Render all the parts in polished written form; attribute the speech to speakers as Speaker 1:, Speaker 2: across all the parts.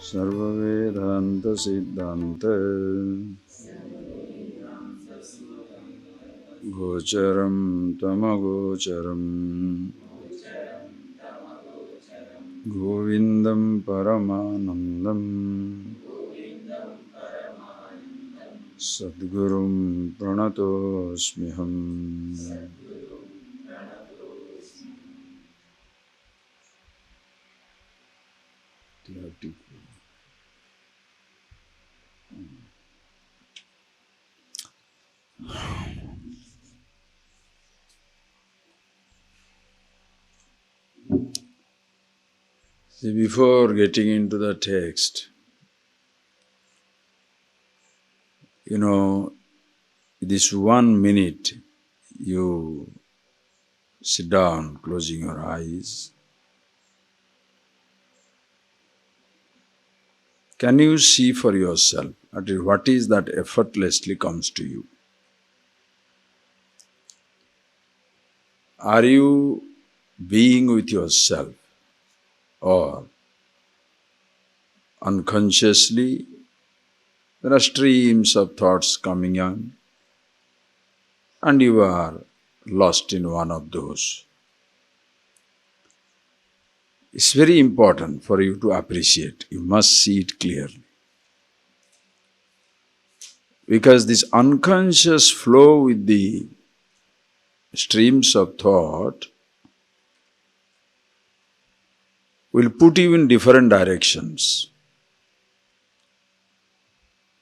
Speaker 1: Sarvavedanta Siddhanta Gocharam Tamagocharam Govindam Paramanandam Sadgurum Pranatosmiham. See, before getting into the text, this 1 minute you sit down, closing your eyes. Can you see for yourself what is that effortlessly comes to you? Are you being with yourself or unconsciously there are streams of thoughts coming on and you are lost in one of those? It's very important for you to appreciate. You must see it clearly. Because this unconscious flow with the streams of thought will put you in different directions.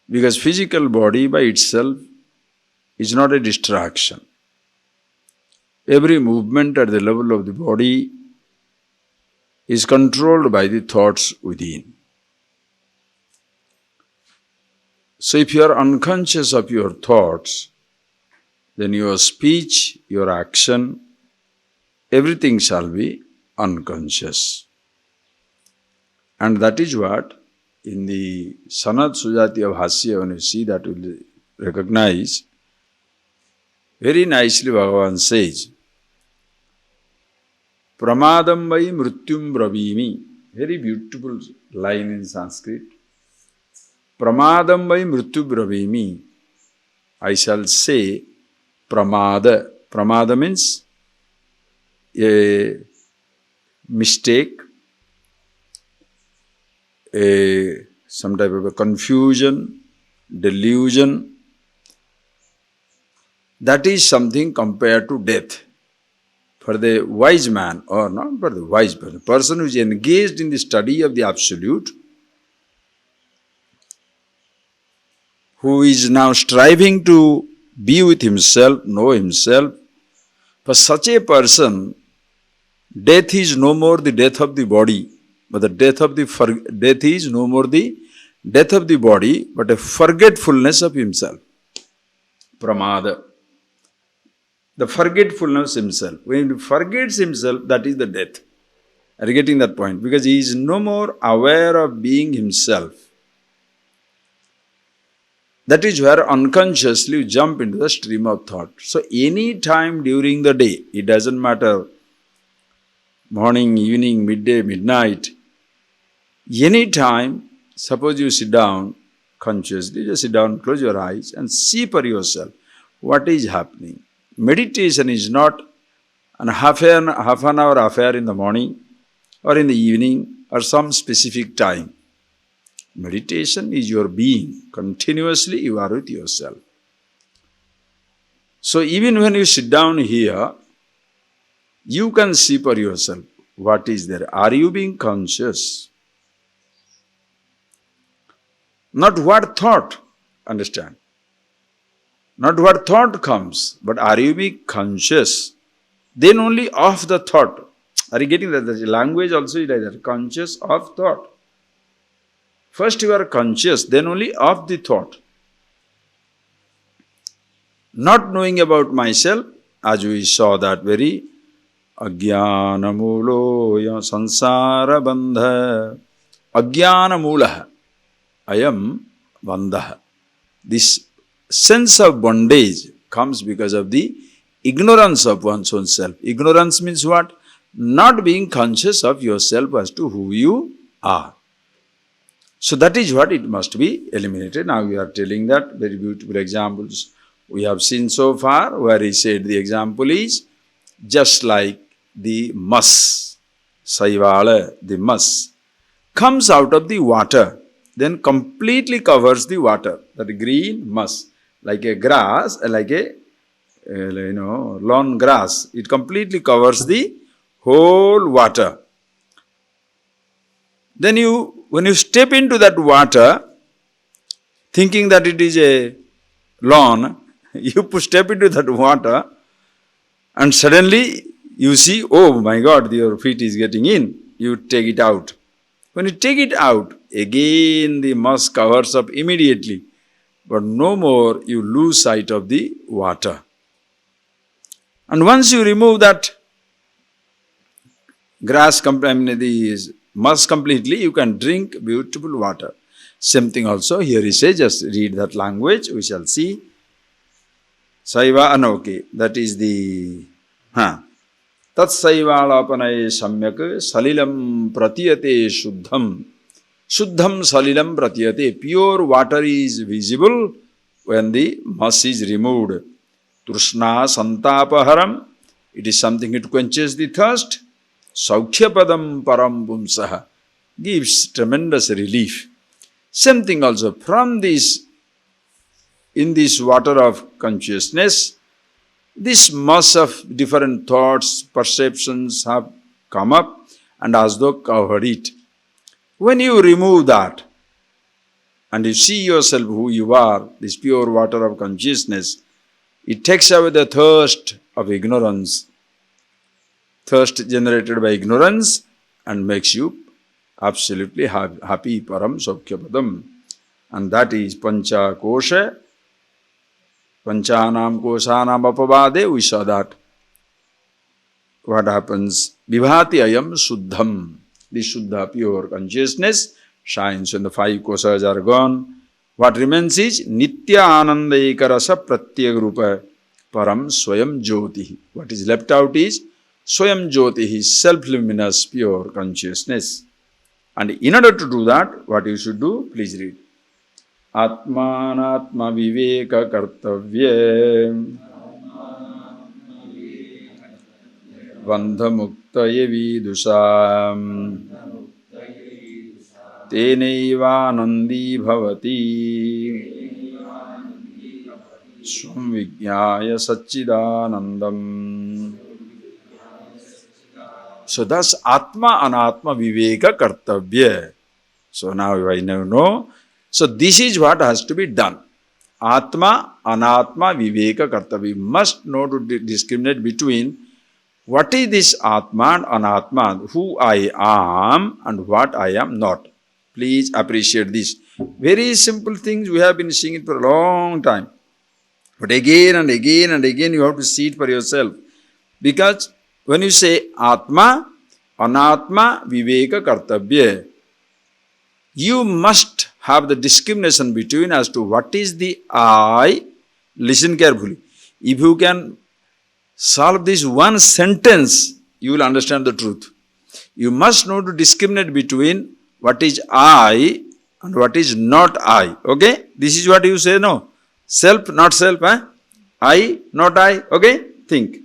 Speaker 1: Because physical body by itself is not a distraction. Every movement at the level of the body is controlled by the thoughts within. So if you are unconscious of your thoughts, then your speech, your action, everything shall be unconscious. And that is what in the Sanat Sujatiya Bhasya, when you see that, you will recognize very nicely Bhagavan says, Pramadam vai mrityum bravimi. Very beautiful line in Sanskrit. Pramadam vai mrityum bravimi. I shall say pramada. Pramada means a mistake, some type of a confusion, delusion. That is something compared to death. For the wise man, or not for the wise person, the person who is engaged in the study of the Absolute, who is now striving to be with himself, know himself, for such a person, death is no more the death of the body, but the death is no more the death of the body, but a forgetfulness of himself. Pramada. The forgetfulness himself. When he forgets himself, that is the death. Are you getting that point? Because he is no more aware of being himself. That is where unconsciously you jump into the stream of thought. So any time during the day, it doesn't matter, morning, evening, midday, midnight, any time, suppose you sit down consciously, just sit down, close your eyes and see for yourself what is happening. Meditation is not a half an hour affair in the morning or in the evening or some specific time. Meditation is your being. Continuously you are with yourself. So even when you sit down here, you can see for yourself what is there. Are you being conscious? Not what thought, understand. Not what thought comes, but are you being conscious? Then only of the thought. Are you getting that? The language also is like that. Conscious of thought. First you are conscious, then only of the thought. Not knowing about myself, as we saw that very Ajnana Mulo Sansara Bandha. Ajnana Mula Ayam Bandha. This sense of bondage comes because of the ignorance of one's own self. Ignorance means what? not being conscious of yourself as to who you are. So that is what it must be eliminated. Now we are telling that very beautiful examples we have seen so far, where he said the example is just like the muss, Saivala, the muss, comes out of the water, then completely covers the water. That green muss, like a grass, like a lawn grass, it completely covers the whole water. Then when you step into that water, thinking that it is a lawn, you step into that water and suddenly you see, oh my God, your feet is getting in. You take it out. When you take it out, again the muss covers up immediately. But no more you lose sight of the water. And once you remove that the muss completely, you can drink beautiful water. Same thing also here he says, just read that language, we shall see. Saiva Anoki, that is the Tat Saivalapanaye Samyak Salilam Pratiyate Shuddham. Shuddham Salilam Pratiyate. Pure water is visible when the muss is removed. Trishna Santapaharam. It is something that quenches the thirst. Saukhyapadam Param Pumsaha. Gives tremendous relief. Same thing also from this, in this water of consciousness, this mass of different thoughts, perceptions have come up and as though covered it. When you remove that and you see yourself who you are, this pure water of consciousness, it takes away the thirst of ignorance, thirst generated by ignorance, and makes you absolutely happy, param saukhyapadam. And that is pancha kosha, panchanam kosanam apavade. We saw that. What happens? Vibhati ayam suddham. The Shuddha, pure consciousness, shines when the five kosas are gone. What remains is Nitya Ananda Rasa Pratyek Rupa Param Swayam Jyoti. What is left out is Swayam Jyoti, self-luminous, pure consciousness. And in order to do that, what you should do? Please read. Atmanatma Viveka Kartavye Bandhamuktaye Vidusam Tenaivanandi Bhavati Swamvigyaya Satchidanandam. So thus Atma Anatma Viveka Kartavya. So now I now know. So this is what has to be done. Atma Anatma Viveka Kartavya. We must know to discriminate between what is this Atma and Anatma, who I am and what I am not. Please appreciate this. Very simple things, we have been seeing it for a long time. But again and again and again you have to see it for yourself. Because when you say Atma, Anatma, Viveka, Kartavya, you must have the discrimination between as to what is the I. Listen carefully. If you can solve this one sentence, you will understand the truth. You must know to discriminate between what is I and what is not I. Okay? This is what you say, no? Self, not self. I, not I. Okay? Think.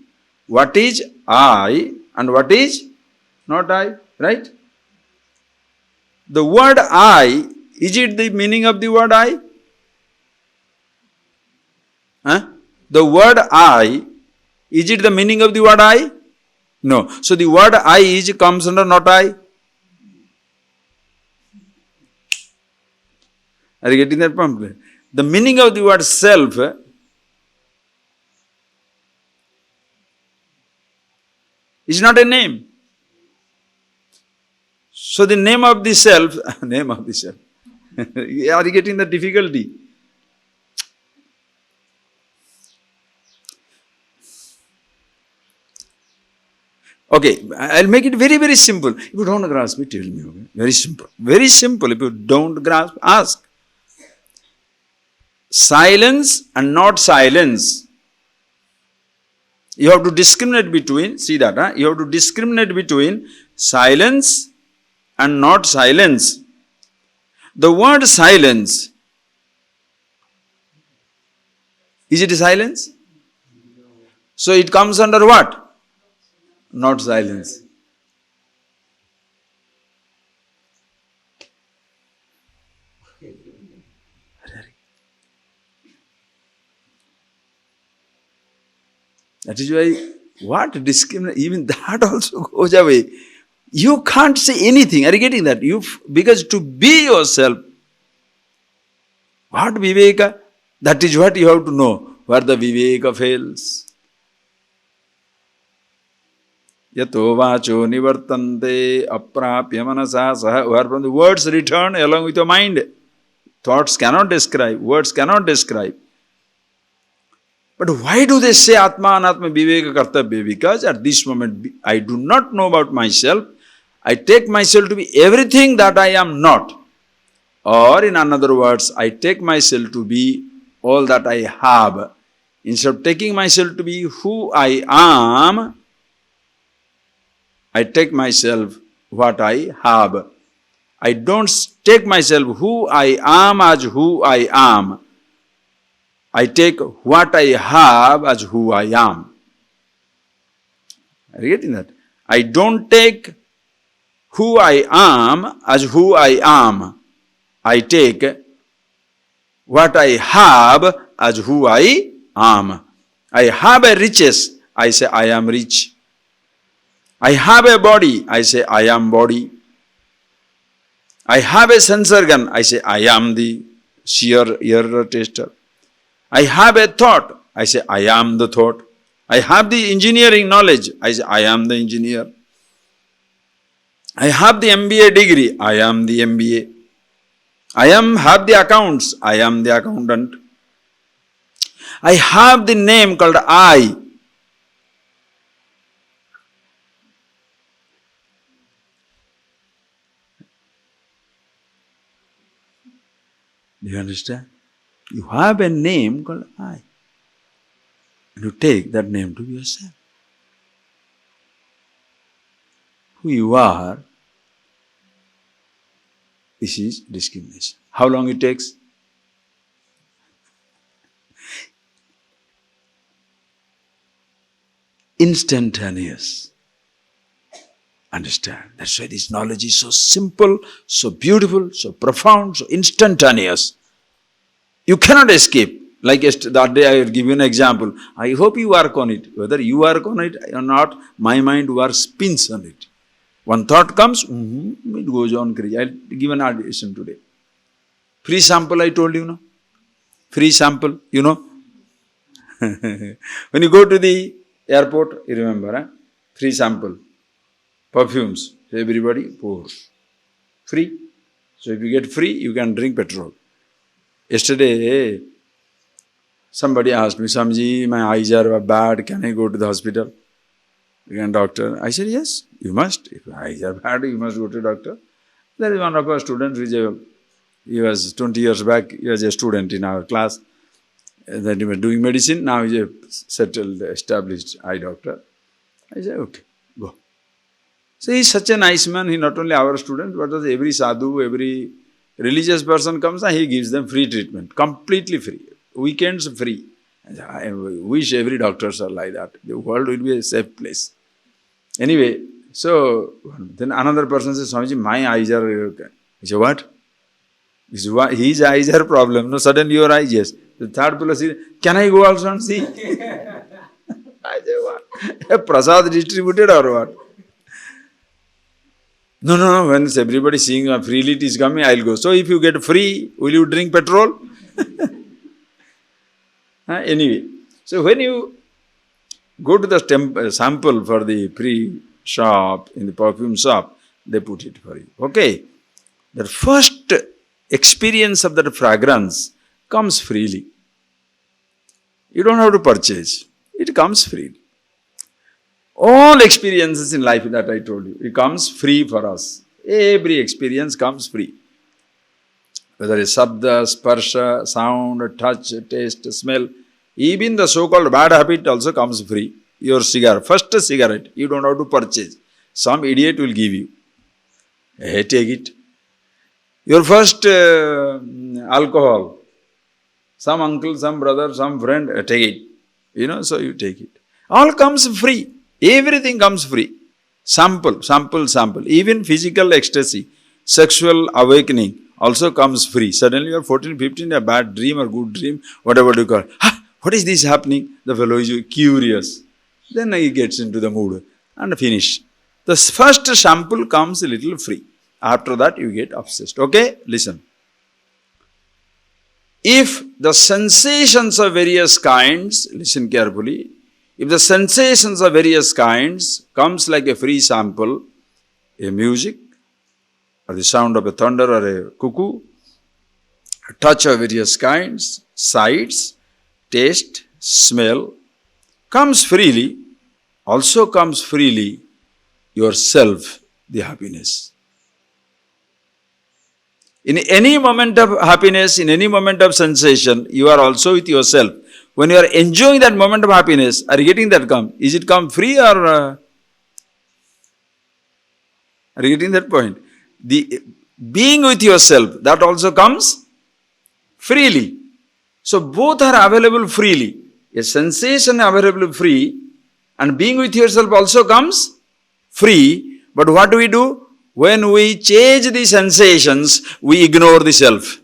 Speaker 1: What is I and what is not I. Right? The word I, is it the meaning of the word I? The word I, is it the meaning of the word I? No. So the word I comes under not I. Are you getting that point? The meaning of the word self is not a name. So the name of the self, name of the self. Are you getting the difficulty? Okay, I'll make it very, very simple. If you don't grasp it, tell me. Okay? Very simple. Very simple. If you don't grasp, ask. Silence and not silence. You have to discriminate between, see that, you have to discriminate between silence and not silence. The word silence, is it a silence? So it comes under what? Not silence. That is why, what discrimination, even that also goes away. You can't say anything. Are you getting that? Because to be yourself, what Viveka? That is what you have to know. Where the Viveka fails. Yato vacho nivartante aprapya manasa saha. Where from the words return along with your mind. Thoughts cannot describe. Words cannot describe. But why do they say Atma Anatma Viveka Kartabhya? Because at this moment I do not know about myself. I take myself to be everything that I am not. Or in another words, I take myself to be all that I have. Instead of taking myself to be who I am, I take myself what I have. I don't take myself who I am as who I am. I take what I have as who I am. Are you getting that? I don't take who I am as who I am. I take what I have as who I am. I have a riches, I say I am rich. I have a body, I say I am body. I have a sense organ, I say I am the seer, hearer, taster. I have a thought, I say I am the thought. I have the engineering knowledge, I say I am the engineer. I have the MBA degree, I am the MBA. I have the accounts, I am the accountant. I have the name called I. Do you understand? You have a name called I. And you take that name to yourself. Who you are, this is discrimination. How long it takes? Instantaneous. Understand? That's why this knowledge is so simple, so beautiful, so profound, so instantaneous. You cannot escape. Like that day I will give you an example. I hope you work on it. Whether you work on it or not, my mind works spins on it. One thought comes, it goes on crazy. I'll give an addition today. Free sample I told you, no? Free sample, you know? When you go to the airport, you remember, free sample. Perfumes, so everybody pours. Free. So if you get free, you can drink petrol. Yesterday, somebody asked me, Swamiji, my eyes are bad, can I go to the hospital? Doctor. I said, yes, you must. If your eyes are bad, you must go to doctor. There is one of our students, he was 20 years back, he was a student in our class. Then he was doing medicine, now he is a settled, established eye doctor. I said, okay, go. So he is such a nice man, he not only our student, but every sadhu, every religious person comes and he gives them free treatment, completely free. Weekends free. I wish every doctors are like that. The world will be a safe place. Anyway, so then another person says, Swamiji, my eyes are okay. He said, what? His eyes are problem. No, suddenly your eyes, yes. The third fellow says, can I go also and see? I say, what? A prasad distributed or what? No. When everybody seeing freely it is coming, I'll go. So if you get free, will you drink petrol? Anyway, so when you go to the sample for the pre-shop, in the perfume shop, they put it for you. Okay. The first experience of that fragrance comes freely. You don't have to purchase. It comes freely. All experiences in life that I told you, it comes free for us. Every experience comes free. Whether it's sabda, sparsha, sound, touch, taste, smell, even the so-called bad habit also comes free. your cigar, first cigarette, you don't have to purchase. Some idiot will give you. Hey, take it. Your first alcohol, some uncle, some brother, some friend, take it. So you take it. All comes free. Everything comes free. Sample. Even physical ecstasy, sexual awakening also comes free. Suddenly you are 14, 15, a bad dream or good dream, whatever you call. What is this happening? The fellow is curious. Then he gets into the mood and finish. The first sample comes a little free. After that you get obsessed. Okay? Listen. If the sensations of various kinds, listen carefully, if the sensations of various kinds comes like a free sample, a music, or the sound of a thunder or a cuckoo, a touch of various kinds, sights, taste, smell, comes freely, also comes freely yourself, the happiness. In any moment of happiness, in any moment of sensation, you are also with yourself. When you are enjoying that moment of happiness, are you getting that come? Is it come free or... are you getting that point? The being with yourself, that also comes freely. So both are available freely. A sensation available free and being with yourself also comes free. But what do? When we change the sensations, we ignore the self.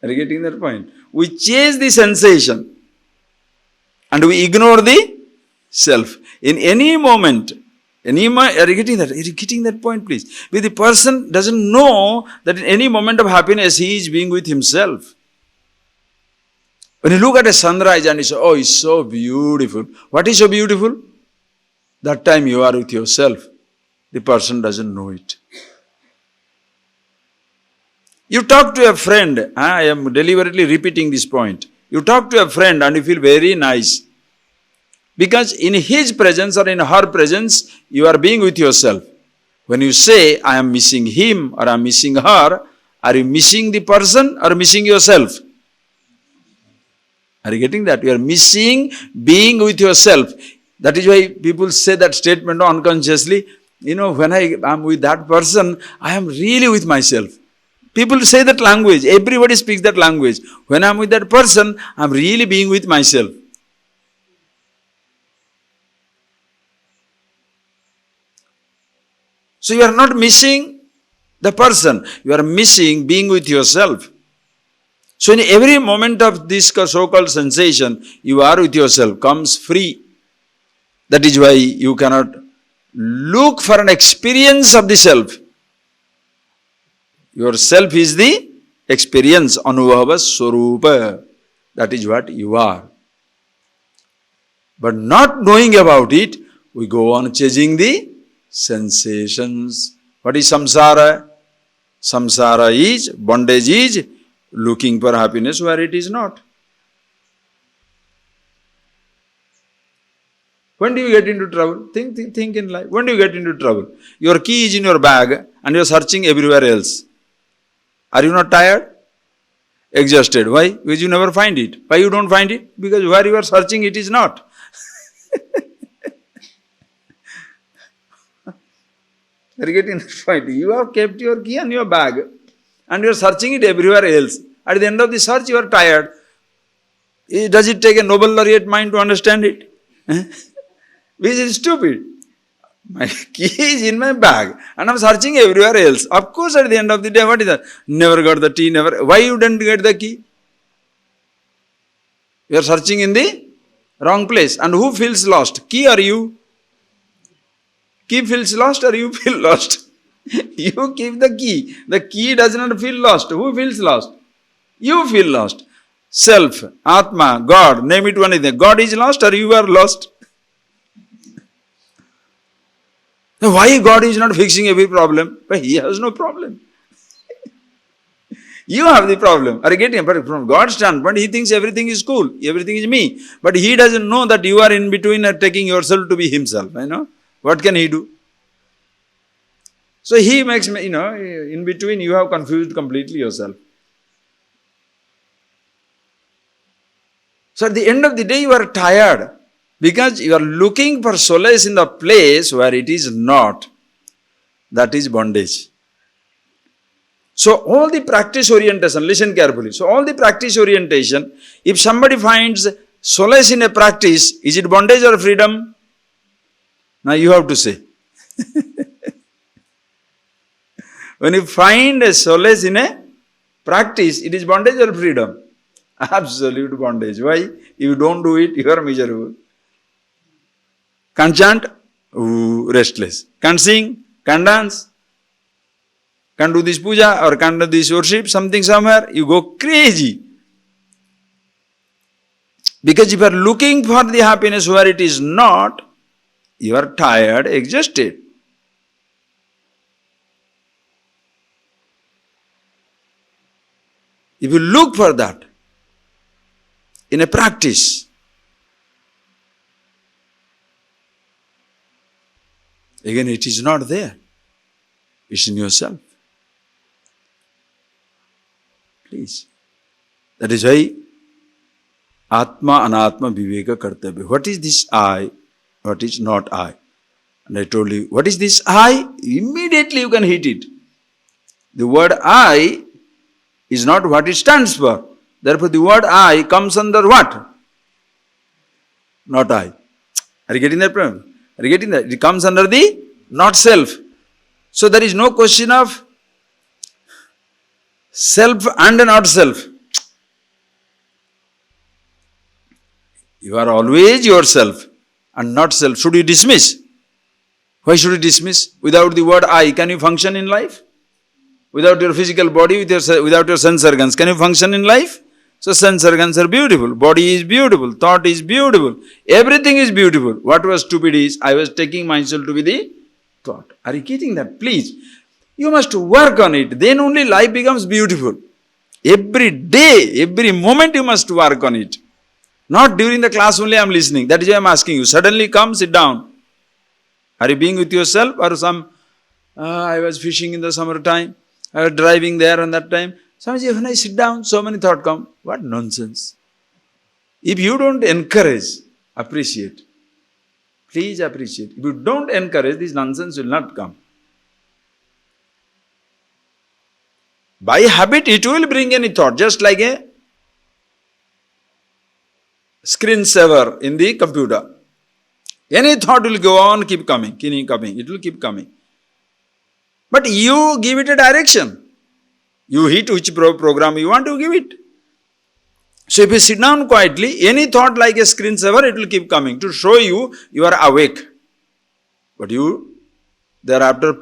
Speaker 1: Are you getting that point? We chase the sensation and we ignore the self. In any moment, are you getting that? Are you getting that point, please? But the person doesn't know that in any moment of happiness, he is being with himself. When you look at a sunrise and you say, oh, it's so beautiful. What is so beautiful? That time you are with yourself. The person doesn't know it. You talk to a friend, I am deliberately repeating this point. You talk to a friend and you feel very nice. Because in his presence or in her presence, you are being with yourself. When you say, I am missing him or I am missing her, are you missing the person or missing yourself? Are you getting that? You are missing being with yourself. That is why people say that statement unconsciously. When I am with that person, I am really with myself. People say that language. Everybody speaks that language. When I am with that person, I am really being with myself. So you are not missing the person. You are missing being with yourself. So in every moment of this so-called sensation, you are with yourself, comes free. That is why you cannot look for an experience of the self. Yourself is the experience, anubhava swarupa. That is what you are. But not knowing about it, we go on chasing the sensations. What is samsara? Samsara is, bondage is, looking for happiness where it is not. When do you get into trouble? Think in life. When do you get into trouble? Your key is in your bag and you are searching everywhere else. Are you not tired? Exhausted. Why? Because you never find it. Why you don't find it? Because where you are searching it is not. Are you getting the point? You have kept your key in your bag and you are searching it everywhere else. At the end of the search, you are tired. Does it take a Nobel laureate mind to understand it? Which is stupid. My key is in my bag and I am searching everywhere else. Of course, at the end of the day, what is that? Never got the key, never. Why you didn't get the key? You are searching in the wrong place. And who feels lost? Key or you? Key feels lost or you feel lost? You keep the key. The key does not feel lost. Who feels lost? You feel lost. Self, Atma, God, name it one thing. God is lost or you are lost? Why God is not fixing every problem? But He has no problem. You have the problem. Are you getting it? But from God's standpoint, He thinks everything is cool. Everything is me. But He doesn't know that you are in between and taking yourself to be Himself. What can He do? So He makes, in between you have confused completely yourself. So at the end of the day, you are tired because you are looking for solace in the place where it is not. That is bondage. So all the practice orientation, listen carefully. So all the practice orientation, if somebody finds solace in a practice, is it bondage or freedom? Now you have to say. When you find a solace in a practice, it is bondage or freedom? Absolute bondage. Why? If you don't do it, you are miserable. Can't chant? Ooh, restless. Can't sing? Can't dance? Can't do this puja or can't do this worship, something somewhere, you go crazy. Because if you are looking for the happiness where it is not, you are tired, exhausted. If you look for that in a practice, again it is not there. It's in yourself. Please. That is why Atma Anatma Vivekachudamani. What is this I? What is not I? And I told you, what is this I? Immediately you can hit it. The word I is not what it stands for. Therefore the word I comes under what? Not I. Are you getting that problem? Are you getting that? It comes under the not self. So there is no question of self and not self. You are always yourself and not self. Should you dismiss? Why should you dismiss? Without the word I, can you function in life? Without your physical body, without your sense organs, can you function in life? So sense organs are beautiful, body is beautiful, thought is beautiful, everything is beautiful. What was stupid is, I was taking myself to be the thought. Are you getting that? Please. You must work on it. Then only life becomes beautiful. Every day, every moment you must work on it. Not during the class only I am listening. That is why I am asking you. Suddenly come, sit down. Are you being with yourself or I was fishing in the summertime. I was driving there on that time. Swamiji, when I sit down, so many thoughts come. What nonsense. If you don't encourage, appreciate. Please appreciate. If you don't encourage, this nonsense will not come. By habit, it will bring any thought, just like a screensaver in the computer. Any thought will go on, keep coming. It will keep coming. But you give it a direction. You hit which program you want to give it. So if you sit down quietly, any thought like a screensaver, it will keep coming to show you you are awake. But you thereafter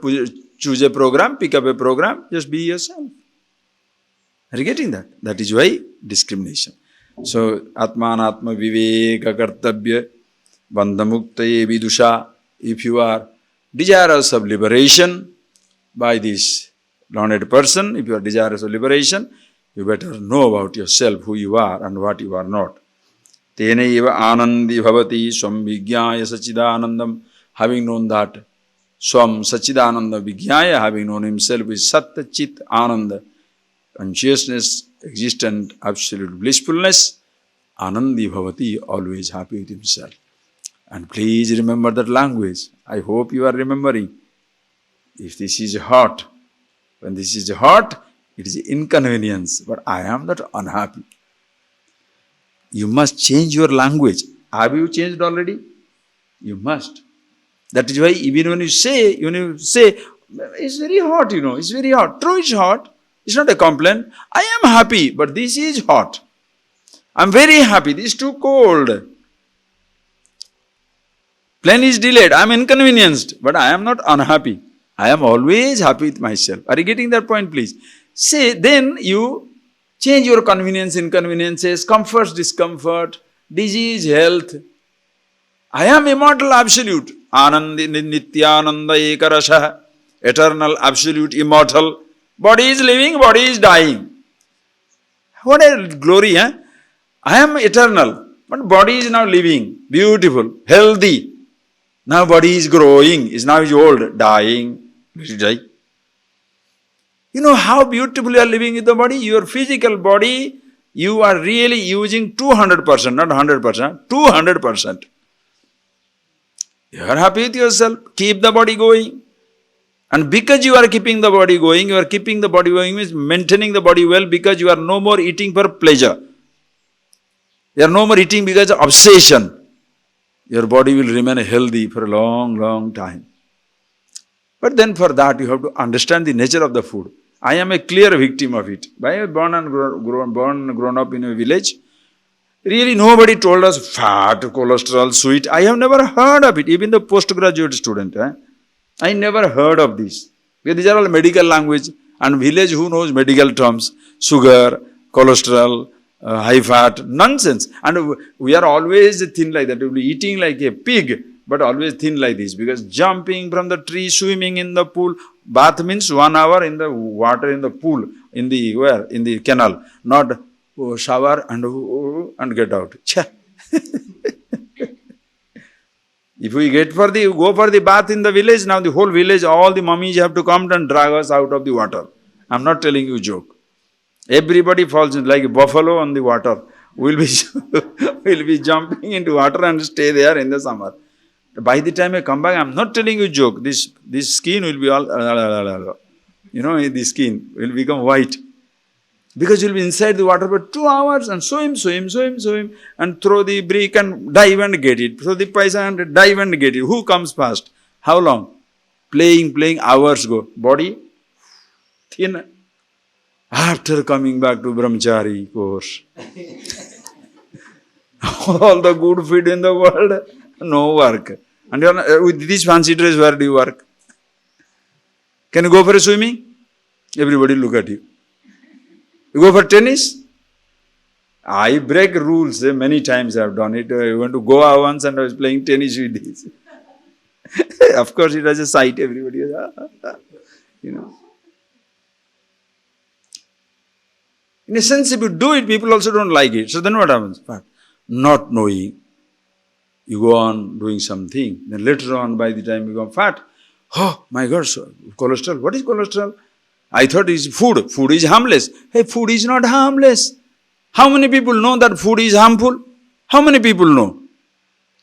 Speaker 1: choose a program, pick up a program, just be yourself. Are you getting that? That is why discrimination. So Atmanatma Vivekachudamani Bandhamuktaye Vidusha. If you are desirous of liberation by this learned person, if you are desirous of liberation, you better know about yourself, who you are and what you are not. Tenaiva anandi bhavati swam vigyaya sachidanandam. Having known that swam sachidananda vigyaya, having known himself is sat chit ananda, consciousness, existent, absolute blissfulness, anandi bhavati, always happy with himself. And please remember that language. I hope you are remembering. If this is hot, when this is hot, it is inconvenience, but I am not unhappy. You must change your language. Have you changed already? You must. That is why even when you say, it's very hot, it's very hot. True, it's hot. It's not a complaint. I am happy, but this is hot. I am very happy. This is too cold. Plane is delayed. I am inconvenienced, but I am not unhappy. I am always happy with myself. Are you getting that point, please? Say, then you change your convenience, inconveniences, comforts, discomfort, disease, health. I am immortal, absolute. Anandi nityananda ekarasha. Eternal, absolute, immortal. Body is living, body is dying. What a glory, eh? I am eternal, but body is now living, beautiful, healthy. Now body is growing, now is old, dying. Will it die? You know how beautiful you are living with the body? Your physical body you are really using 200%, not 100%, 200%. You are happy with yourself, keep the body going. And because you are keeping the body going, means maintaining the body well, because you are no more eating for pleasure. You are no more eating because of obsession. Your body will remain healthy for a long, long time. But then for that you have to understand the nature of the food. I am a clear victim of it. I was born and grown up in a village. Really nobody told us fat, cholesterol, sweet. I have never heard of it, even the postgraduate student. I never heard of this. Because these are all medical language, and village who knows medical terms, sugar, cholesterol, high fat, nonsense. And we are always thin like that. We will be eating like a pig, but always thin like this, because jumping from the tree, swimming in the pool. Bath means 1 hour in the water, in the pool, in the where? In the canal. Not shower and get out. If we go for the bath in the village, now the whole village, all the mummies have to come and drag us out of the water. I am not telling you a joke. Everybody falls in like a buffalo on the water. We'll be jumping into water and stay there in the summer. By the time I come back, I am not telling you a joke. This skin will be all, the skin will become white. Because you'll be inside the water for 2 hours and swim, and throw the brick and dive and get it. Throw the paisa and dive and get it. Who comes fast? How long? Playing, hours go. Body thin. After coming back to brahmachari course, all the good food in the world, no work. And you're not, with this fancy dress, where do you work? Can you go for a swimming? Everybody look at you. You go for tennis? I break rules. Many times I have done it. I went to Goa once and I was playing tennis with this. Of course, it has a sight. Everybody is, In a sense, if you do it, people also don't like it. So then what happens? But not knowing, you go on doing something. Then later on, by the time you go fat, oh my God, so cholesterol. What is cholesterol? I thought it's food. Food is harmless. Hey, food is not harmless. How many people know that food is harmful? How many people know?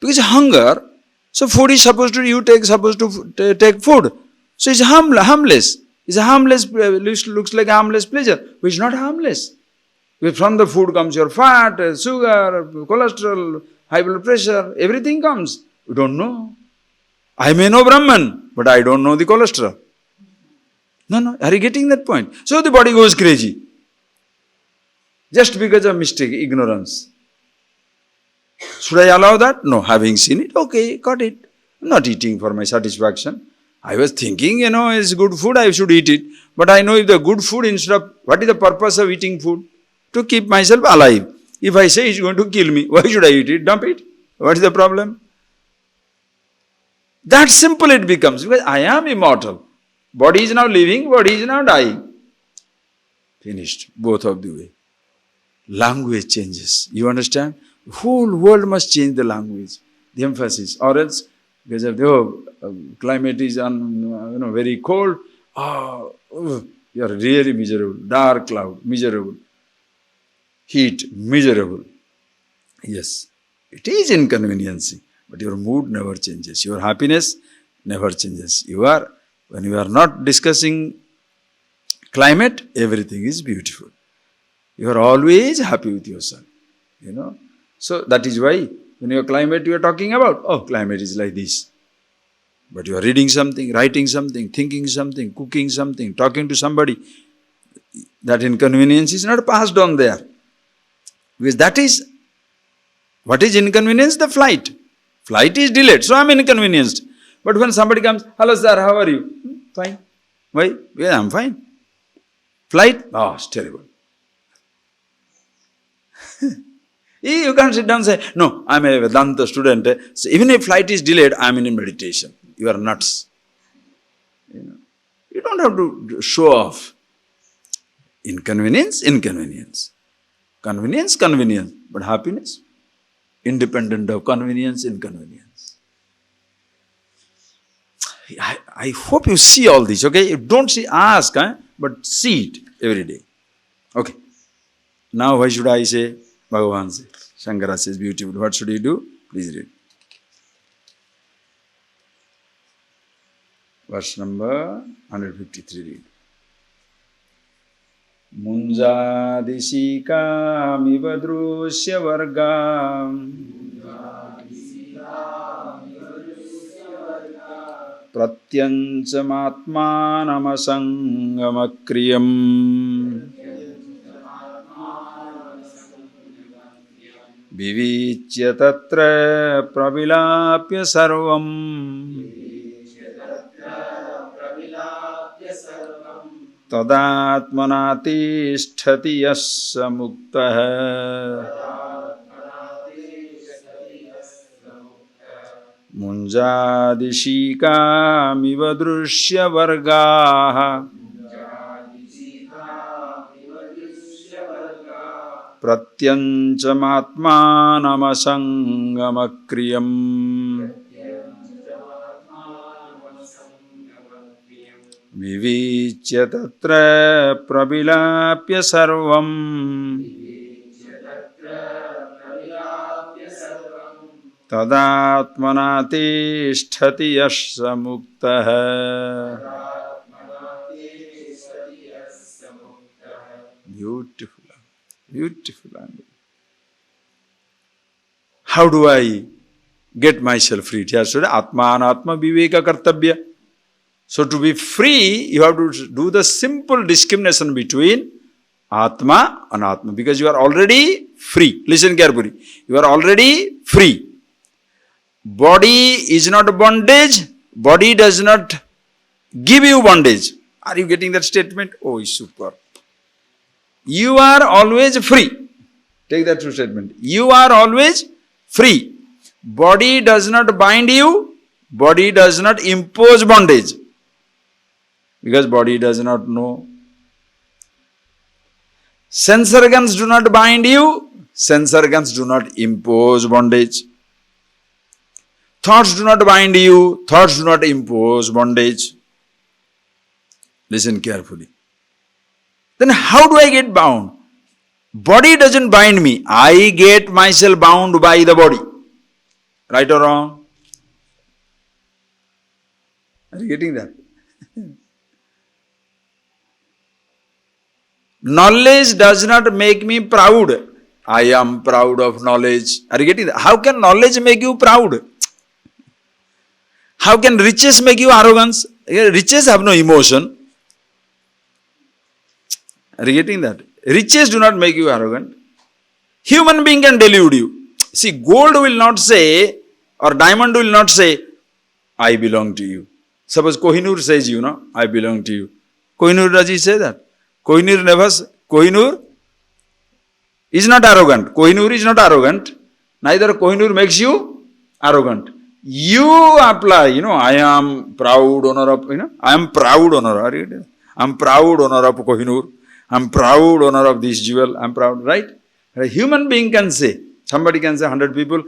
Speaker 1: Because hunger, so food is supposed to take food. So it's harmless. It's a harmless, looks like a harmless pleasure, which is not harmless. Because from the food comes your fat, sugar, cholesterol, high blood pressure, everything comes. You don't know. I may know Brahman, but I don't know the cholesterol. No, are you getting that point? So the body goes crazy. Just because of mistake, ignorance. Should I allow that? No, having seen it, okay, got it. I'm not eating for my satisfaction. I was thinking, it's good food, I should eat it. But I know if the good food, instead of, what is the purpose of eating food? To keep myself alive. If I say it's going to kill me, why should I eat it? Dump it. What is the problem? That simple it becomes, because I am immortal. Body is now living, body is now dying. Finished, both of the way. Language changes. You understand? The whole world must change the language, the emphasis. Or else, because of the climate is very cold, you are really miserable. Dark cloud, miserable. Heat, miserable. Yes, it is inconveniencing, but your mood never changes. Your happiness never changes. When you are not discussing climate, everything is beautiful. You are always happy with yourself, So that is why when your climate you are talking about, climate is like this. But you are reading something, writing something, thinking something, cooking something, talking to somebody. That inconvenience is not passed on there. Because that is, what is inconvenience? The flight. Flight is delayed, so I am inconvenienced. But when somebody comes, hello sir, how are you? Fine. Why? Yeah, I am fine. Flight? Oh, it's terrible. You can't sit down and say, no, I am a Vedanta student. So even if flight is delayed, I am in meditation. You are nuts. You don't have to show off. Inconvenience. Convenience. But happiness, independent of convenience, inconvenience. I hope you see all this, okay? If don't see, ask, but see it every day. Okay. Now why should I say? Bhagavan says. Shankara says beautiful. What should you do? Please read. Verse number 153 read. Munjadishikamiva drusya vargam pratyanchamatmanamasangamakryam vivichya tatra pravilapya sarvam tadatmanatishthati yassa muktah. Munjadishikamiva drusya vargaha pratyanchamatmanamasangamakryam vivichya tatra pravilapya sarvam tadatmanatishthati yassa muktah. Beautiful. Beautiful. How do I get myself free? Here said Atma Anatma Viveka Kartabhya. So to be free, you have to do the simple discrimination between Atma and Atma, because you are already free. Listen carefully. You are already free. Body is not bondage. Body does not give you bondage. Are you getting that statement? Oh, super. You are always free. Take that true statement. You are always free. Body does not bind you. Body does not impose bondage. Because body does not know. Sense organs do not bind you. Sense organs do not impose bondage. Thoughts do not bind you. Thoughts do not impose bondage. Listen carefully. Then how do I get bound? Body doesn't bind me. I get myself bound by the body. Right or wrong? Are you getting that? Knowledge does not make me proud. I am proud of knowledge. Are you getting that? How can knowledge make you proud? How can riches make you arrogance? Riches have no emotion. Are you getting that? Riches do not make you arrogant. Human being can delude you. See, gold will not say, or diamond will not say, I belong to you. Suppose Kohinoor says, I belong to you. Kohinoor, does he say that? Kohinoor never says. Kohinoor is not arrogant. Kohinoor is not arrogant. Neither Kohinoor makes you arrogant. You apply, I am proud owner of, I am proud owner. Are you? I am proud owner of Kohinoor. I am proud owner of this jewel. I am proud, right? A human being can say, somebody can say, 100 people,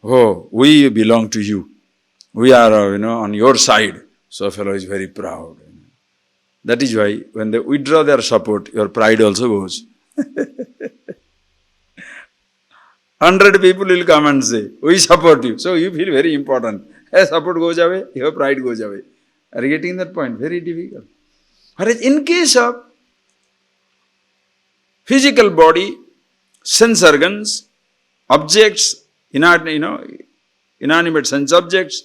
Speaker 1: oh, we belong to you. We are, on your side. So a fellow is very proud. That is why when they withdraw their support, your pride also goes. 100 people will come and say, we support you. So you feel very important. As support goes away, your pride goes away. Are you getting that point? Very difficult. Whereas in case of physical body, sense organs, objects, inanimate sense objects,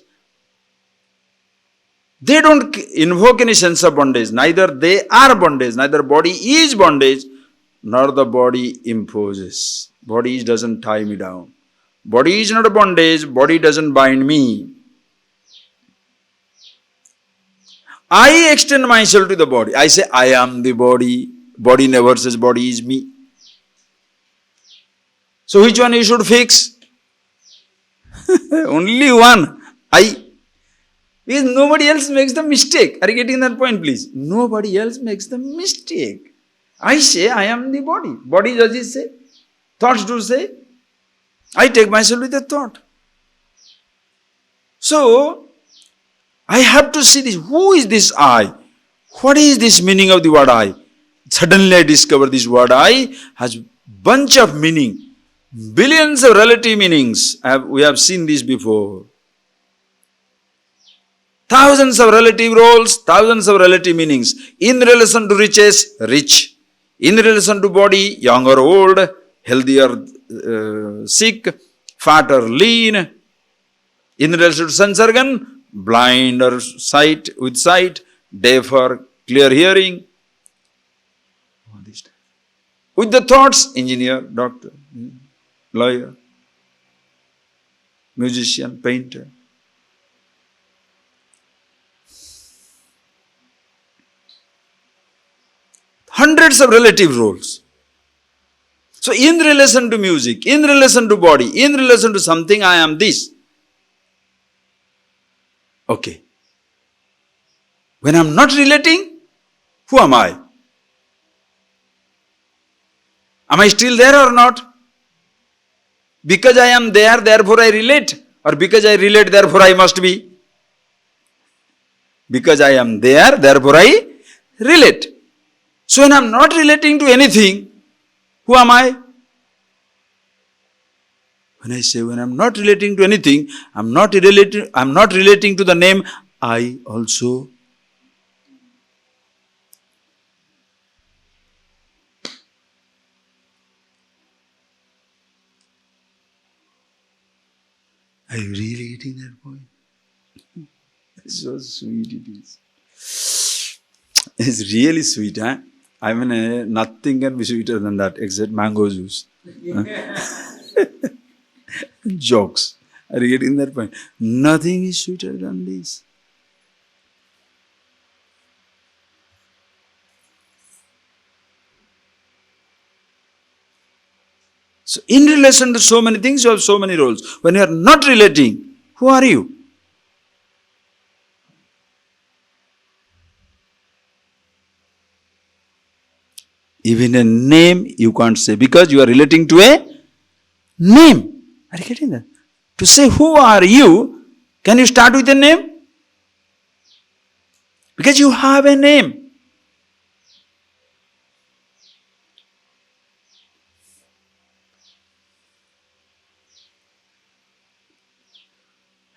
Speaker 1: they don't invoke any sense of bondage. Neither they are bondage, neither body is bondage, nor the body imposes. Body doesn't tie me down. Body is not a bondage, body doesn't bind me. I extend myself to the body. I say, I am the body. Body never says body is me. So which one you should fix? Only one. I. Because nobody else makes the mistake. Are you getting that point, please? Nobody else makes the mistake. I say, I am the body. Body does it say? Thoughts do say? I take myself with a thought. So, I have to see this. Who is this I? What is this meaning of the word I? Suddenly I discover this word I has bunch of meaning, billions of relative meanings. We have seen this before. Thousands of relative roles, thousands of relative meanings. In relation to riches, rich. In relation to body, young or old, healthy or sick, fat or lean. In relation to sense organ, blind or sight with sight, deaf or clear hearing. With the thoughts, engineer, doctor, lawyer, musician, painter. Hundreds of relative roles. So in relation to music, in relation to body, in relation to something, I am this. Okay. When I am not relating, who am I? Am I still there or not? Because I am there, therefore I relate. Or because I relate, therefore I must be. Because I am there, therefore I relate. So when I am not relating to anything, who am I? When I say when I am not relating to anything, I am not relating to the name I also. Are you really getting that point? So sweet it is. It's really sweet, huh? I mean, nothing can be sweeter than that except mango juice. Jokes. Are you getting that point? Nothing is sweeter than this. So, in relation to so many things, you have so many roles. When you are not relating, who are you? Even a name you can't say because you are relating to a name. Are you getting that? To say who are you, can you start with a name? Because you have a name.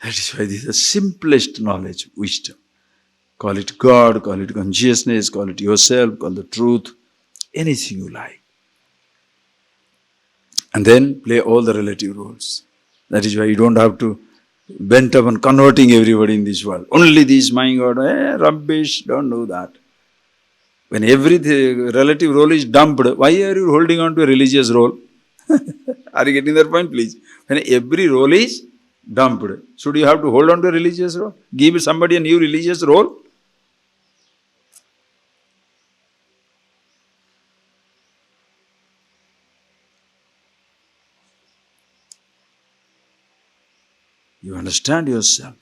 Speaker 1: That is why this is the simplest knowledge, wisdom. Call it God, call it consciousness, call it yourself, call the truth, anything you like. And then play all the relative roles. That is why you don't have to bent upon converting everybody in this world. Only this, my God, rubbish, don't do that. When every relative role is dumped, why are you holding on to a religious role? Are you getting that point, please? When every role is dumped, should you have to hold on to a religious role? Give somebody a new religious role? You understand yourself,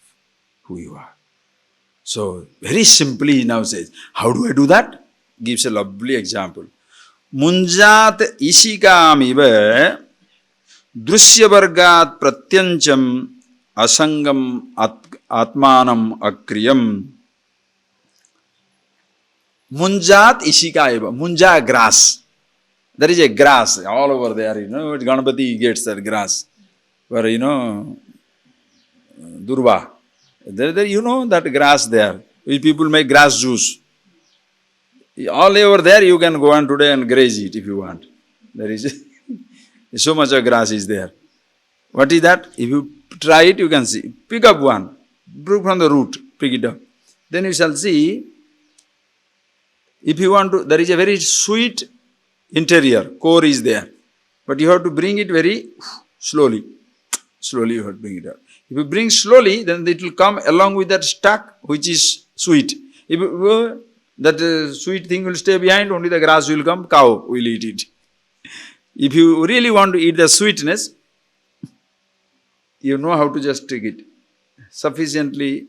Speaker 1: who you are. So, very simply he now says, how do I do that? Gives a lovely example. Munjat ishikamiva drusyavargat pratyancham asangam atmanam akriyam. Munjat ishikaiva. Munja, grass. There is a grass all over there, Ganapati gets that grass. Where, Durva. There, that grass there. Which people make grass juice. All over there you can go on today and graze it if you want. There is so much of grass is there. What is that? If you try it, you can see. Pick up one. From the root. Pick it up. Then you shall see. If you want to, there is a very sweet interior. Core is there. But you have to bring it very slowly. Slowly you have to bring it out. If you bring slowly, then it will come along with that stalk which is sweet. If that sweet thing will stay behind, only the grass will come, cow will eat it. If you really want to eat the sweetness, you know how to just take it. Sufficiently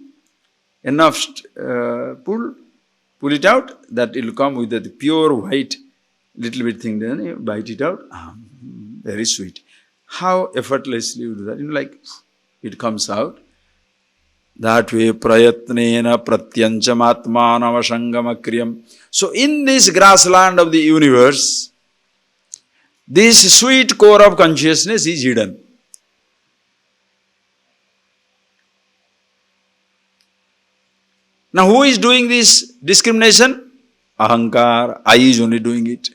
Speaker 1: enough pull it out, that it will come with that pure white little bit thing, then you bite it out, very sweet. How effortlessly you do that, like it comes out. That way, prayatnena pratyancham atmanam asangam akriyam. So in this grassland of the universe, This sweet core of consciousness is hidden. Now who is doing this discrimination? Ahankar, I is only doing it.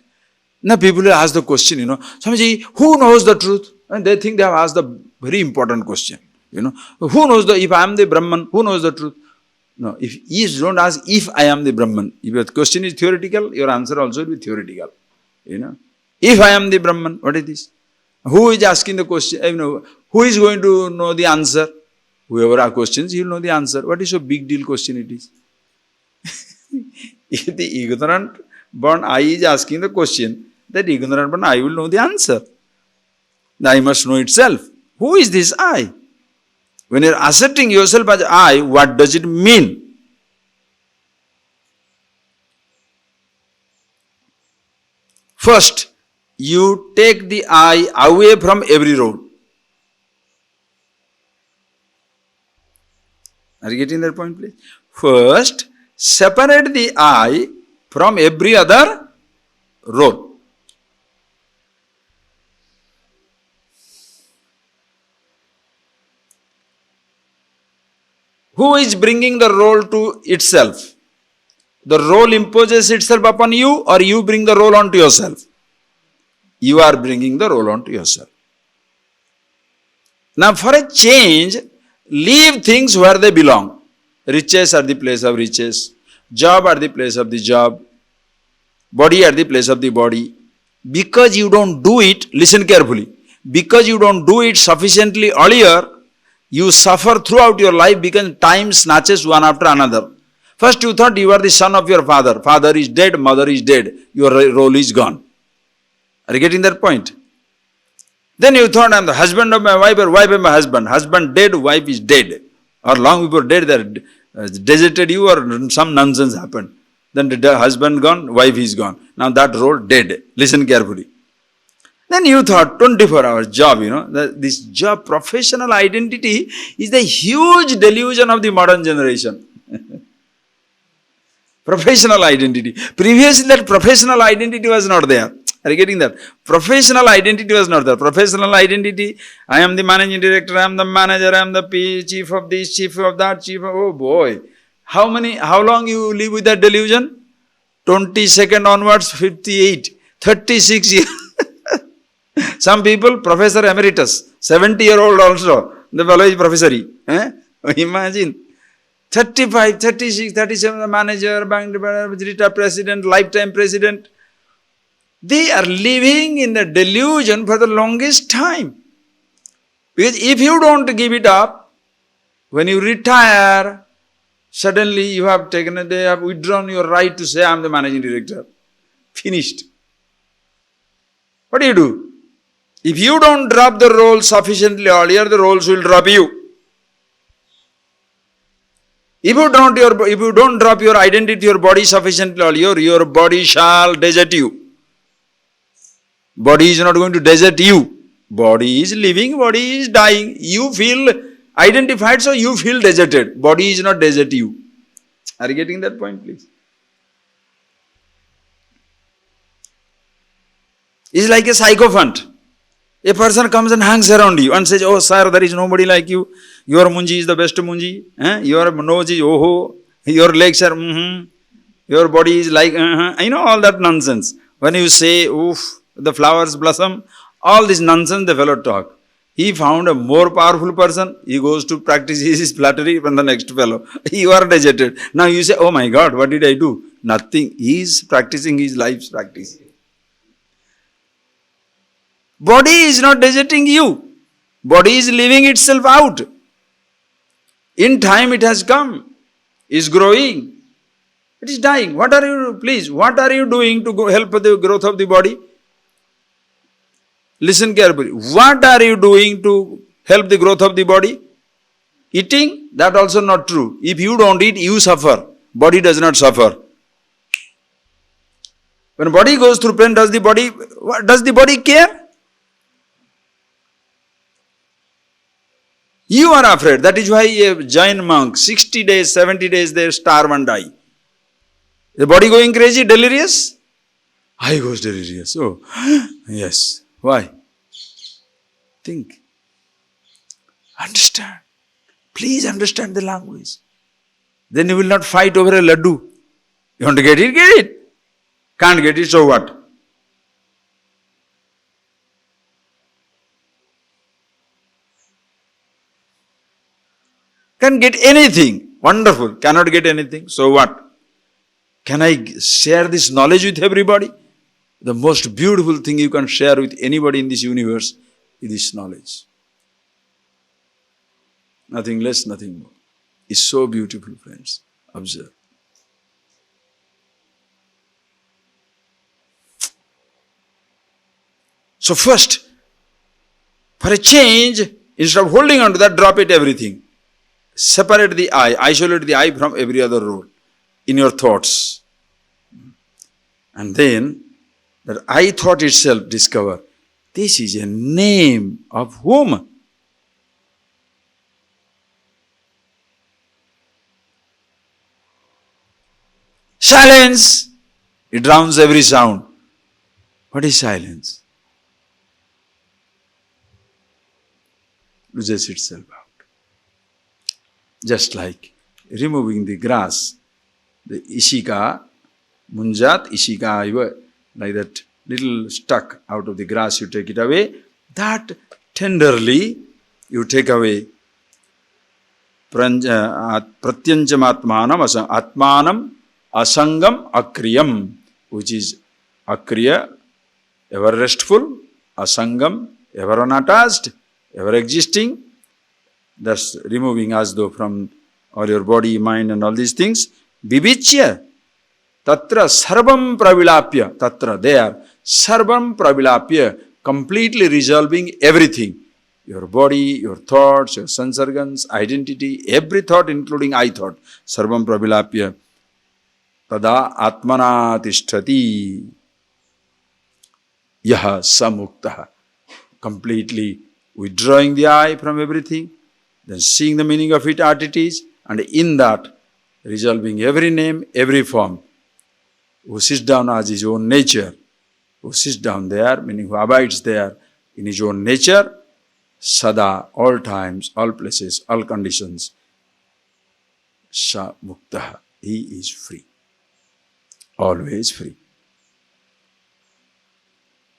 Speaker 1: Now people ask the question, Swamiji, who knows the truth? And they think they have asked the very important question. Who knows if I am the Brahman, who knows the truth? No, if you don't ask if I am the Brahman, if your question is theoretical, your answer also will be theoretical. If I am the Brahman, what is this? Who is asking the question? Who is going to know the answer? Whoever asks questions, he will know the answer. What is a big deal question it is? If the ignorant born I is asking the question, that ignorant born I will know the answer. The I must know itself. Who is this I? When you are asserting yourself as I, what does it mean? First, you take the I away from every role. Are you getting that point, please? First, separate the I from every other role. Who is bringing the role to itself? The role imposes itself upon you, or you bring the role onto yourself? You are bringing the role onto yourself. Now for a change, leave things where they belong. Riches are the place of riches. Job at the place of the job. Body at the place of the body. Because you don't do it, listen carefully. Because you don't do it sufficiently earlier, you suffer throughout your life because time snatches one after another. First you thought you are the son of your father. Father is dead, mother is dead. Your role is gone. Are you getting that point? Then you thought I am the husband of my wife or wife of my husband. Husband dead, wife is dead. Or long before dead they deserted you or some nonsense happened. Then the husband gone, wife is gone. Now that role dead. Listen carefully. Then you thought 24 hours job, this job, professional identity is the huge delusion of the modern generation. Professional identity. Previously that professional identity was not there. Are you getting that? Professional identity was not there. Professional identity, I am the managing director, I am the manager, I am the chief of this, chief of that, chief of, oh boy. How long you live with that delusion? 22nd onwards, 58, 36 years. Some people, professor emeritus, 70-year-old also, the fellow is professor. Imagine. 35, 36, 37, the manager, bank retired president, lifetime president. They are living in the delusion for the longest time. Because if you don't give it up, when you retire, suddenly you have they have withdrawn your right to say, I am the managing director. Finished. What do? If you don't drop the role sufficiently earlier, the roles will drop you. If you don't drop your identity, your body sufficiently earlier, your body shall desert you. Body is not going to desert you. Body is living, body is dying. You feel identified, so you feel deserted. Body is not desert you. Are you getting that point, please? It's like a sycophant. A person comes and hangs around you and says, oh sir, there is nobody like you. Your munji is the best munji. Your nose is oh. Your legs are Your body is like all that nonsense. When you say, oof, the flowers blossom, all this nonsense the fellow talk. He found a more powerful person. He goes to practice his flattery from the next fellow. You are deserted. Now you say, oh my God, what did I do? Nothing. He is practicing his life's practice. Body is not deserting you. Body is living itself out. In time it has come. Is growing. It is dying. What are you doing to help the growth of the body? Listen carefully. What are you doing to help the growth of the body? Eating? That also not true. If you don't eat, you suffer. Body does not suffer. When body goes through pain, does the body care? You are afraid. That is why a Jain monk, 60 days, 70 days, they starve and die. The body going crazy, delirious? I goes delirious. Oh, yes. Why? Think. Understand. Please understand the language. Then you will not fight over a laddu. You want to get it? Get it. Can't get it, so what? Can get anything. Wonderful. Cannot get anything. So what? Can I share this knowledge with everybody? The most beautiful thing you can share with anybody in this universe is this knowledge. Nothing less, nothing more. It's so beautiful, friends. Observe. So first, for a change, instead of holding on to that, drop it everything. Separate the I, isolate the I from every other role in your thoughts. And then, that I thought itself discover, this is a name of whom? Silence! It drowns every sound. What is silence? Loses itself out. Just like removing the grass, the ishika, munjat, ishika, like that little stuck out of the grass, you take it away. That tenderly you take away. Pratyanchamatmanam atmanam asangam akriyam, which is akriya, ever restful, asangam, ever unattached, ever existing. Thus removing as though from all your body, mind and all these things. Vivichya, tatra sarvam pravilapya, tatra there, sarvam pravilapya, completely resolving everything. Your body, your thoughts, your sense organs, identity, every thought including I thought. Sarvam pravilapya. Tada atmana tishtati. Yaha samuktaha. Completely withdrawing the I from everything. Then seeing the meaning of it as it is, and in that, resolving every name, every form. Who sits down as his own nature, who sits down there, meaning who abides there in his own nature, sada, all times, all places, all conditions, sa muktaha, he is free. Always free.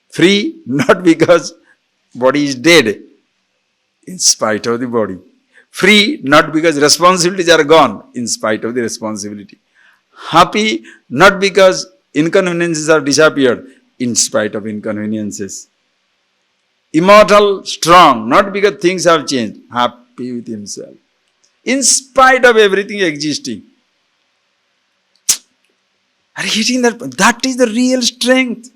Speaker 1: Free not because body is dead, in spite of the body. Free not because responsibilities are gone, in spite of the responsibility. Happy not because inconveniences have disappeared, in spite of inconveniences. Immortal, strong, not because things have changed, happy with himself. In spite of everything existing. Are you getting that? That is the real strength.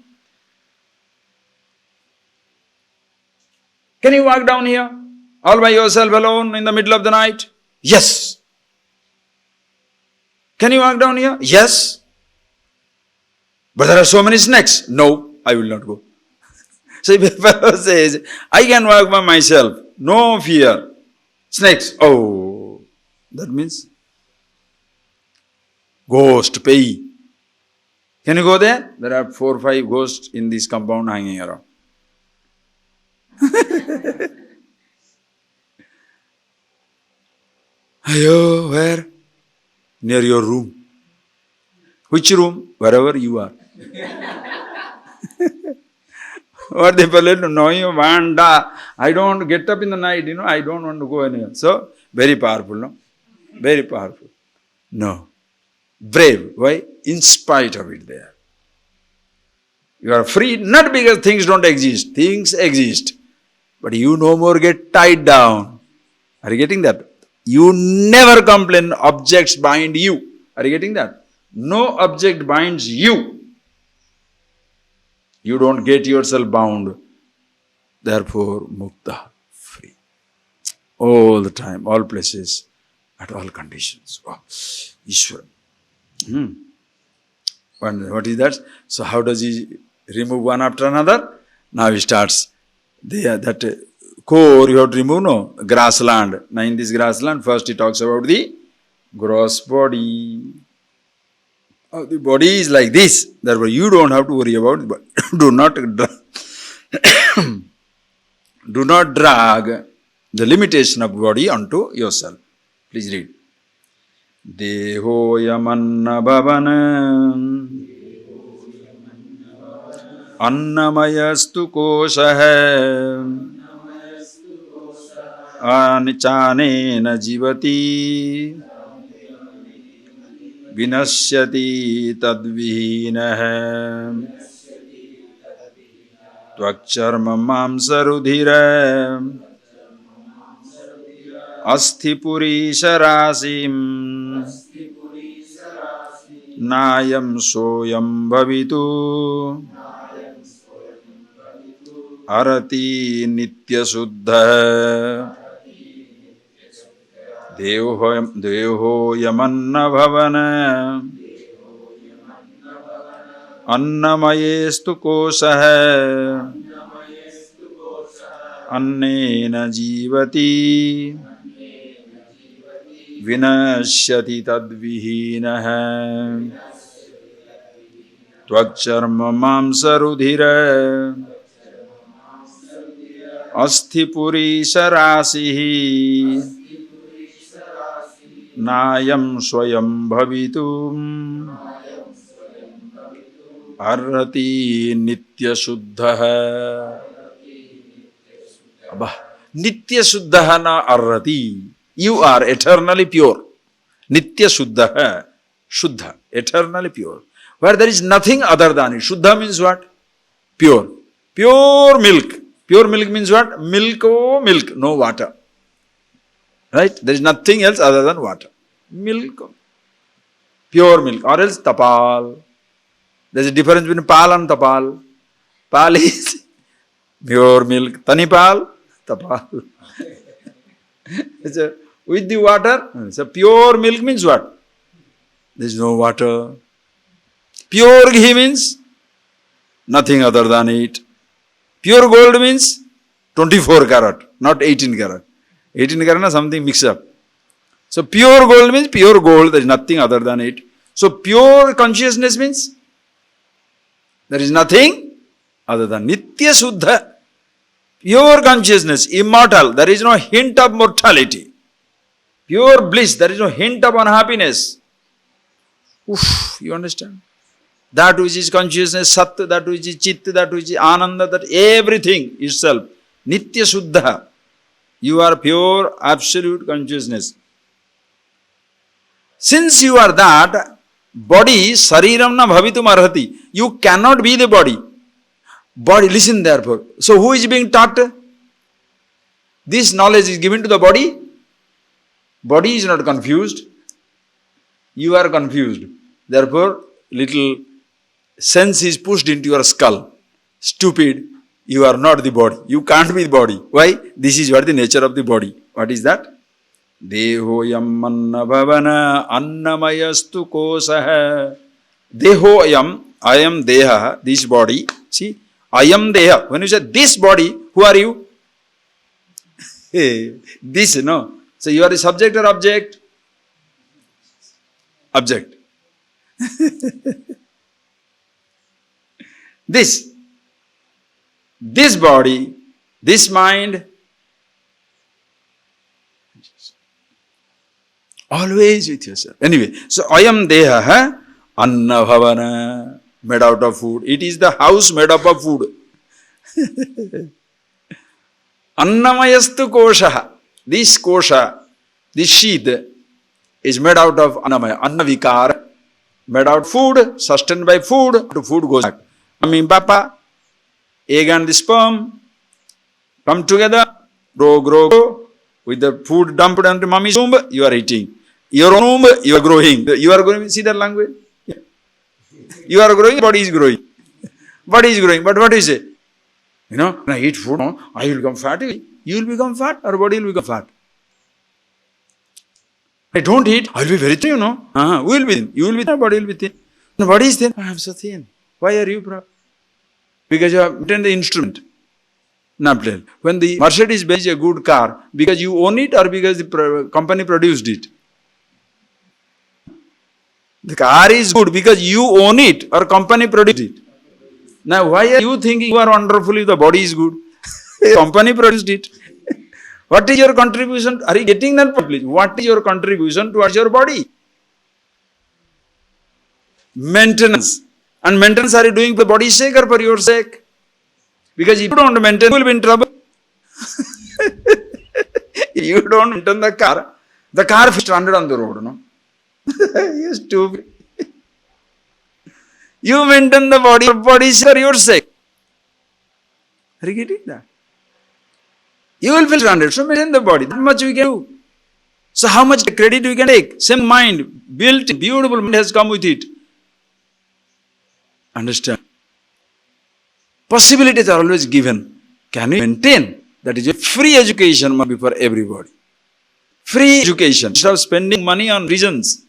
Speaker 1: Can you walk down here? All by yourself alone in the middle of the night? Yes. Can you walk down here? Yes. But there are so many snakes. No, I will not go. So if a fellow says, I can walk by myself, no fear. Snakes, oh, that means ghost, pay. Can you go there? There are 4 or 5 ghosts in this compound hanging around. Ayo, where? Near your room. Which room? Wherever you are. What the fellow no, you want, I don't want to get up in the night, I don't want to go anywhere. So, very powerful, no? Very powerful. No. Brave. Why? In spite of it there. You are free not because things don't exist. Things exist. But you no more get tied down. Are you getting that? You never complain, objects bind you. Are you getting that? No object binds you. You don't get yourself bound. Therefore, mukta, free. All the time, all places, at all conditions. Wow. Ishvara. What is that? So how does he remove one after another? Now he starts. That core you have to remove, no? Grassland. Now in this grassland, first he talks about the gross body. Oh, the body is like this. Therefore, you don't have to worry about it. But do not Do not drag the limitation of body onto yourself. Please read. Deho yamanna bhavana annamayastu kosha anichanena jivati vinasyati tadvihinah tvakcharma mamsarudhira asthipurisharasim nayam soyam bhavitu arati nitya suddha deho yamanna bhavana annamayestu kosah annena jivati vinashyati tadvihinah tvakcharma mamsarudhira asthipurisharasim nayam swayam bhavitum arati nitya suddha. Abba, nitya suddha na arati. You are eternally pure. Nitya suddha, shuddha, eternally pure. Where there is nothing other than it. Shuddha means what? Pure. Pure milk. Pure milk means what? Milk, oh milk, no water. Right? There is nothing else other than water. Milk. Pure milk. Or else tapal. There is a difference between pal and tapal. Pal is pure milk. Tanipal, tapal. With the water. So pure milk means what? There is no water. Pure ghee means nothing other than it. Pure gold means 24 karat, not 18 karat. 18 karat is something mixed up. So pure gold means pure gold, there is nothing other than it. So pure consciousness means there is nothing other than Nitya Suddha. Pure consciousness, immortal, there is no hint of mortality. Pure bliss, there is no hint of unhappiness. Oof, you understand? That which is consciousness, Sat, that which is Chit, that which is Ananda, that everything itself, Nitya Suddha. You are pure, absolute consciousness. Since you are that, body, Sariram na bhavitum arhati. You cannot be the body. Body, listen therefore. So who is being taught? This knowledge is given to the body. Body is not confused. You are confused. Therefore, little sense is pushed into your skull. Stupid, you are not the body. You can't be the body. Why? This is what the nature of the body. What is that? Deho yam manna bhavana annamayastu kosaha. Deho yam, I am deha, this body. See, I am deha. When you say this body, who are you? This, no. So you are the subject or object? Object. This body, this mind, always with yourself. Anyway, so I am deha, anna bhavana, made out of food. It is the house made up of food. Annamayastu kosha. This kosha, this sheath is made out of annamaya, annavikara, made out food, sustained by food, to food goes back. Mummy and Papa, egg and the sperm come together, grow, with the food dumped into mommy's womb, you are eating. Your own womb, you are growing. You are growing, see that language? Yeah. You are growing, body is growing. Body is growing, but what is it? You know, when I eat food, no, I will become fat. You will become fat, or body will become fat. I don't eat, I will be very thin, you know. Who will be thin? You will be thin, body will be thin. The body is thin. I am so thin. Why are you proud? Because you have obtained the instrument. Not play. When the Mercedes Benz is a good car, because you own it or because the company produced it? The car is good because you own it or company produced it. Now why are you thinking you are wonderful if the body is good? Company produced it. What is your contribution? Are you getting that point, please? What is your contribution towards your body? Maintenance. And maintenance are you doing for body's sake or for your sake? Because if you don't maintain, you will be in trouble. You don't maintain the car is stranded on the road, no? You stupid. You maintain the body, your body is for your sake. Are you getting that? You will feel stranded, so maintain the body. That much we can do. So how much credit we can take? Same mind, built, beautiful mind has come with it. Understand? Possibilities are always given. Can you maintain? That is a free education must be for everybody. Free education. Instead of spending money on reasons,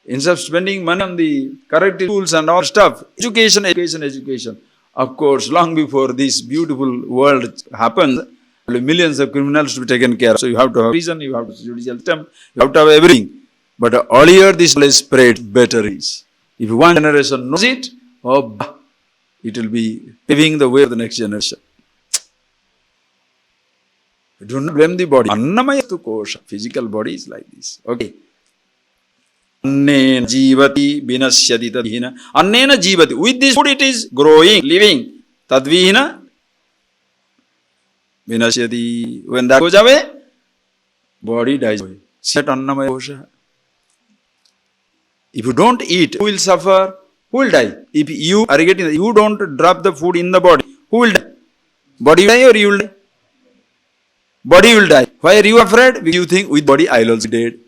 Speaker 1: instead of spending money on the corrective tools and all stuff, education. Of course, long before this beautiful world happens, millions of criminals to be taken care of. So you have to have reason, you have to have judicial system, you have to have everything. But earlier this is spread, better is. If one generation knows it, it will be paving the way of the next generation. Do not blame the body. Annamaya tu kosha. Physical body is like this. Okay. Annena jivati vinasyati tadvihina. Annena jivati. With this food it is growing, living. Tadvihina vinasyati. When that goes away, body dies away. Set annamaya kosha. If you don't eat, who will suffer? Who will die? If you are getting, you don't drop the food in the body, who will die? Body will die or you will die? Body will die. Why are you afraid? You think with body I will also be dead.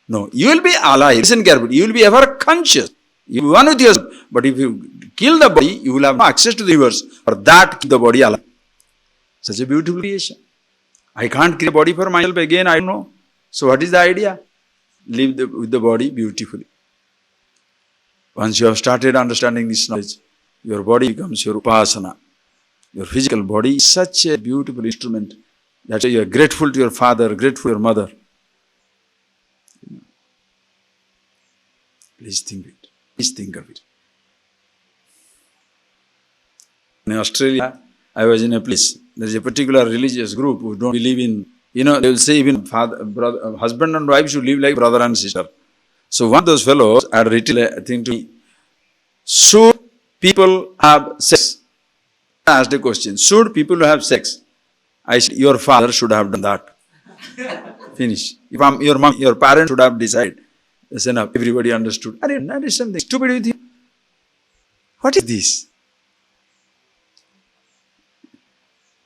Speaker 1: No, you will be alive. Listen carefully. You will be ever conscious. You will be one with yourself. But if you kill the body, you will have no access to the universe. For that, keep the body alive. Such a beautiful creation. I can't create a body for myself again. I don't know. So what is the idea? Live with the body beautifully. Once you have started understanding this knowledge, your body becomes your upasana. Your physical body is such a beautiful instrument. That's why you are grateful to your father, grateful to your mother. Please think of it. Please think of it. In Australia, I was in a place. There is a particular religious group who don't believe in, they will say even husband and wife should live like brother and sister. So one of those fellows had written a thing to me. Should people have sex? I asked a question. Should people have sex? I said, your father should have done that. Finish. If I'm your mom, your parents should have decided. That's enough. Everybody understood. I didn't understand something stupid with you. What is this?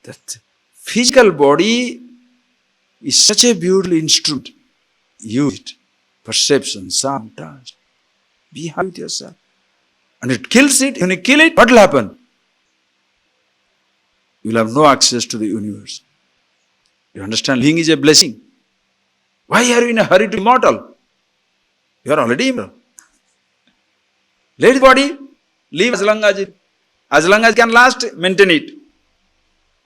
Speaker 1: That physical body is such a beautiful instrument. Use it. Perception, sound, touch. Be happy with yourself. And it kills it. When you kill it, what will happen? You will have no access to the universe. You understand? Living is a blessing. Why are you in a hurry to be immortal? You are already immortal. Let the body live as long as it can last, maintain it.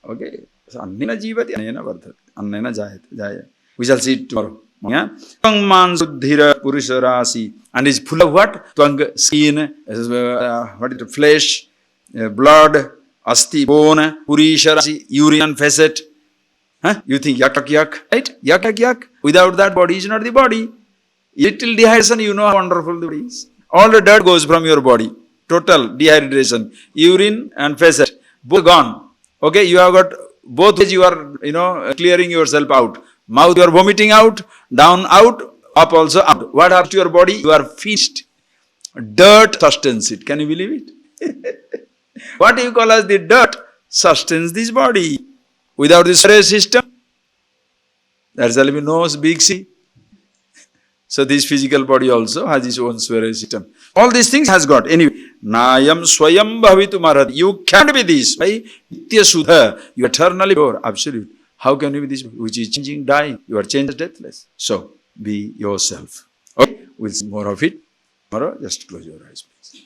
Speaker 1: Okay. So, annena jivati, annena vardhati, annena jayate. We shall see it tomorrow. Yeah. Suddhira Purusha Rasi. And is full of what? Skin, what is it? Flesh, blood, asti, bone, Purisha Rasi, urine and facet. Huh? You think yak, right? Yak. Without that, body is not the body. Little dehydration, you know how wonderful the body is. All the dirt goes from your body. Total dehydration. Urine and facet. Both gone. Okay, you have got both ways you are, clearing yourself out. Mouth you are vomiting out, down out, up also out. What happens to your body? You are finished. Dirt sustains it. Can you believe it? What you call as the dirt sustains this body. Without this sewage system, there shall be no big sea. So this physical body also has its own sewage system. All these things has got. Anyway, Nayam Swayam Bhavitum Arhati. You can't be this. Right? Nitya Sudha. You are eternally pure. Absolute. How can you be this? Which is changing, dying. You are changed, deathless. So, be yourself. Okay? We'll see more of it tomorrow. Just close your eyes, please.